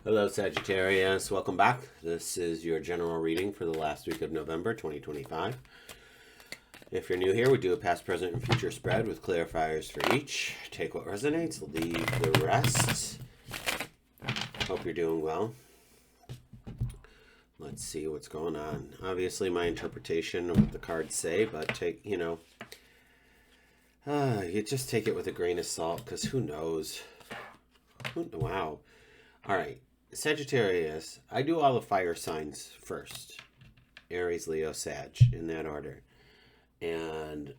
Hello, Sagittarius. Welcome back. This is your general reading for the last week of November 2025. If you're new here, we do a past, present, and future spread with clarifiers for each. Take what resonates, leave the rest. Hope you're doing well. Let's see what's going on. Obviously, my interpretation of what the cards say, but take, you just take it with a grain of salt, because who knows? Wow. All right. Sagittarius, I do all the fire signs first. Aries, Leo, Sag, in that order. And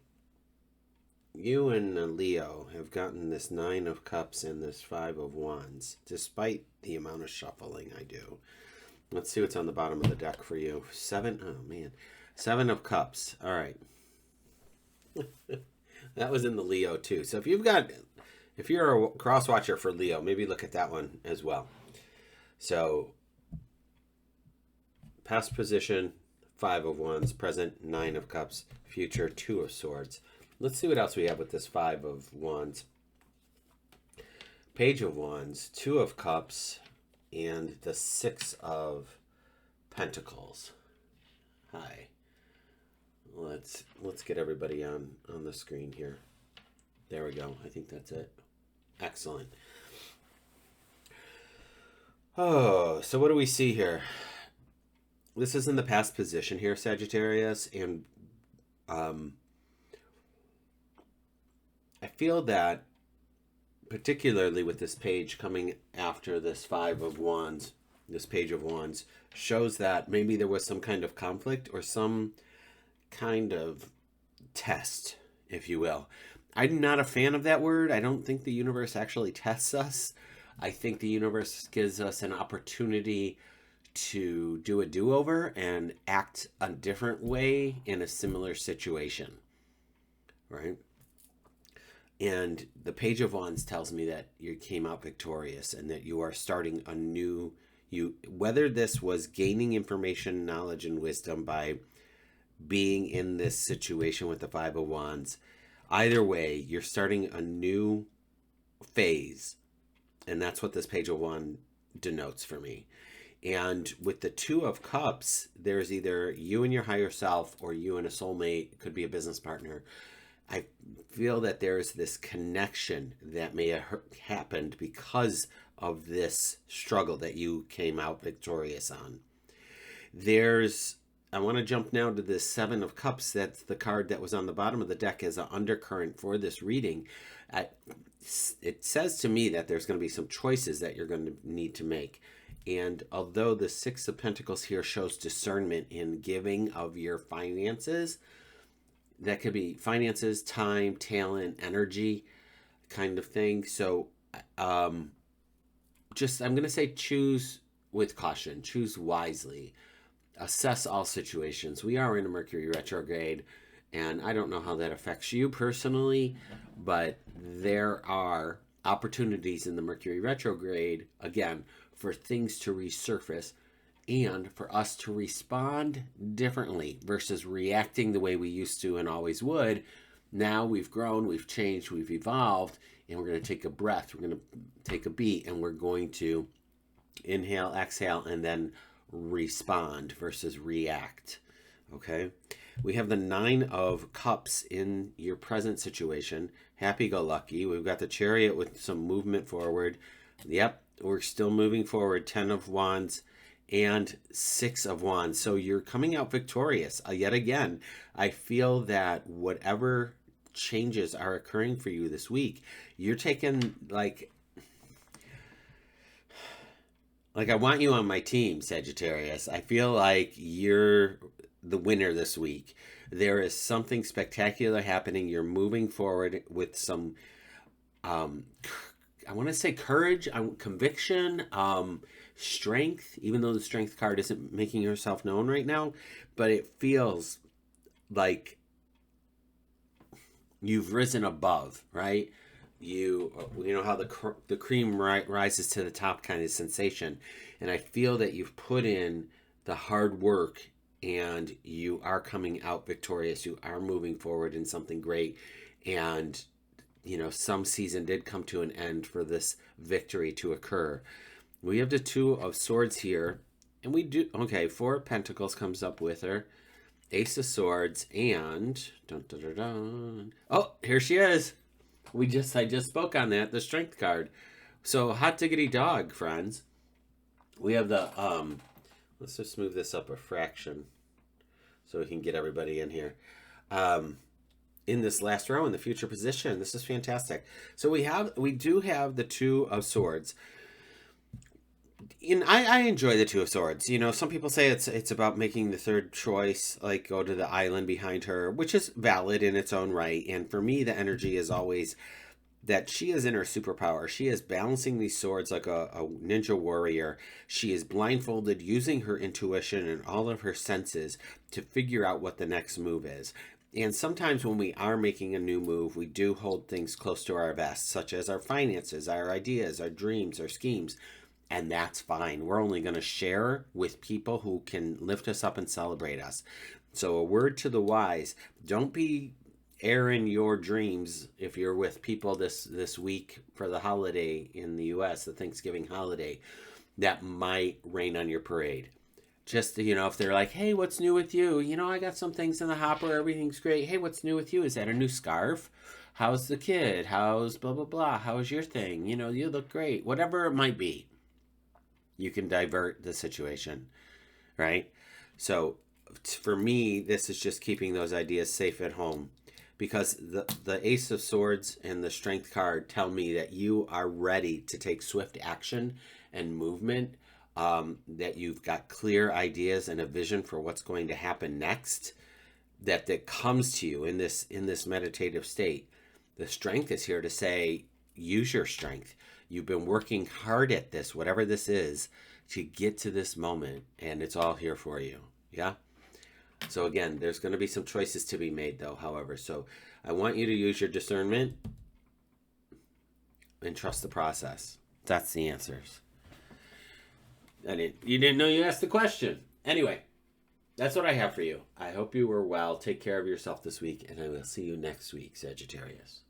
you and Leo have gotten this 9 of Cups and this 5 of Wands, despite the amount of shuffling I do. Let's see what's on the bottom of the deck for you. 7 of Cups. All right. That was in the Leo too. So if you're a cross watcher for Leo, maybe look at that one as well. So, past position, 5 of Wands, present, 9 of Cups, future, 2 of Swords. Let's see what else we have with this 5 of Wands. Page of Wands, 2 of Cups, and the 6 of Pentacles. Hi. Let's get everybody on the screen here. There we go. I think that's it. Excellent. Oh, so what do we see here? This is in the past position here, Sagittarius, and I feel that particularly with this page coming after this 5 of Wands, this Page of Wands, shows that maybe there was some kind of conflict or some kind of test, if you will. I'm not a fan of that word. I don't think the universe actually tests us. I think the universe gives us an opportunity to do a do-over and act a different way in a similar situation, right? And the Page of Wands tells me that you came out victorious and that you are starting a new, whether this was gaining information, knowledge, and wisdom by being in this situation with the 5 of Wands, either way, you're starting a new phase. And that's what this Page of Wands denotes for me. And with the 2 of Cups, there's either you and your higher self or you and a soulmate, could be a business partner. I feel that there's this connection that may have happened because of this struggle that you came out victorious on. I want to jump now to this 7 of Cups. That's the card that was on the bottom of the deck as an undercurrent for this reading. It says to me that there's going to be some choices that you're going to need to make. And although the 6 of Pentacles here shows discernment in giving of your finances, that could be finances, time, talent, energy kind of thing. So I'm going to say choose with caution, choose wisely, assess all situations. We are in a Mercury retrograde, and I don't know how that affects you personally, but there are opportunities in the Mercury retrograde, again, for things to resurface and for us to respond differently versus reacting the way we used to and always would. Now we've grown, we've changed, we've evolved, and we're going to take a breath. We're going to take a beat, and we're going to inhale, exhale, and then respond versus react. Okay? We have the 9 of Cups in your present situation. Happy-go-lucky. We've got the Chariot with some movement forward. Yep, we're still moving forward. 10 of Wands and 6 of Wands. So you're coming out victorious. Yet again, I feel that whatever changes are occurring for you this week, you're taking like I want you on my team, Sagittarius. I feel like you're the winner this week. There is something spectacular happening. You're moving forward with some, I want to say courage, conviction, strength, even though the strength card isn't making herself known right now, but it feels like you've risen above, right? You know how the cream rises to the top kind of sensation. And I feel that you've put in the hard work and you are coming out victorious. You are moving forward in something great. And, some season did come to an end for this victory to occur. We have the Two of Swords here. And we do, okay, Four of Pentacles comes up with her. Ace of Swords and, dun, dun, dun, dun. Oh, here she is. I just spoke on that, the Strength card. So, hot diggity dog, friends. We have the, let's just move this up a fraction so we can get everybody in here. In this last row in the future position, this is fantastic. So we do have the Two of Swords. I enjoy the Two of Swords. You know, some people say it's about making the third choice, like go to the island behind her, which is valid in its own right. And for me, the energy is always that she is in her superpower. She is balancing these swords like a ninja warrior. She is blindfolded, using her intuition and all of her senses to figure out what the next move is. And sometimes when we are making a new move, we do hold things close to our vest, such as our finances, our ideas, our dreams, our schemes. And that's fine. We're only going to share with people who can lift us up and celebrate us. So a word to the wise, don't be airing your dreams if you're with people this week for the holiday in the U.S., the Thanksgiving holiday, that might rain on your parade. Just, if they're like, hey, what's new with you? I got some things in the hopper. Everything's great. Hey, what's new with you? Is that a new scarf? How's the kid? How's blah, blah, blah? How's your thing? You look great. Whatever it might be, you can divert the situation, right? So for me, this is just keeping those ideas safe at home, because the Ace of Swords and the Strength card tell me that you are ready to take swift action and movement, that you've got clear ideas and a vision for what's going to happen next, that comes to you in this meditative state. The Strength is here to say, use your strength. You've been working hard at this, whatever this is, to get to this moment, and it's all here for you. Yeah? So again, there's going to be some choices to be made, though, however. So I want you to use your discernment and trust the process. That's the answers. You didn't know you asked the question. Anyway, that's what I have for you. I hope you were well. Take care of yourself this week, and I will see you next week, Sagittarius.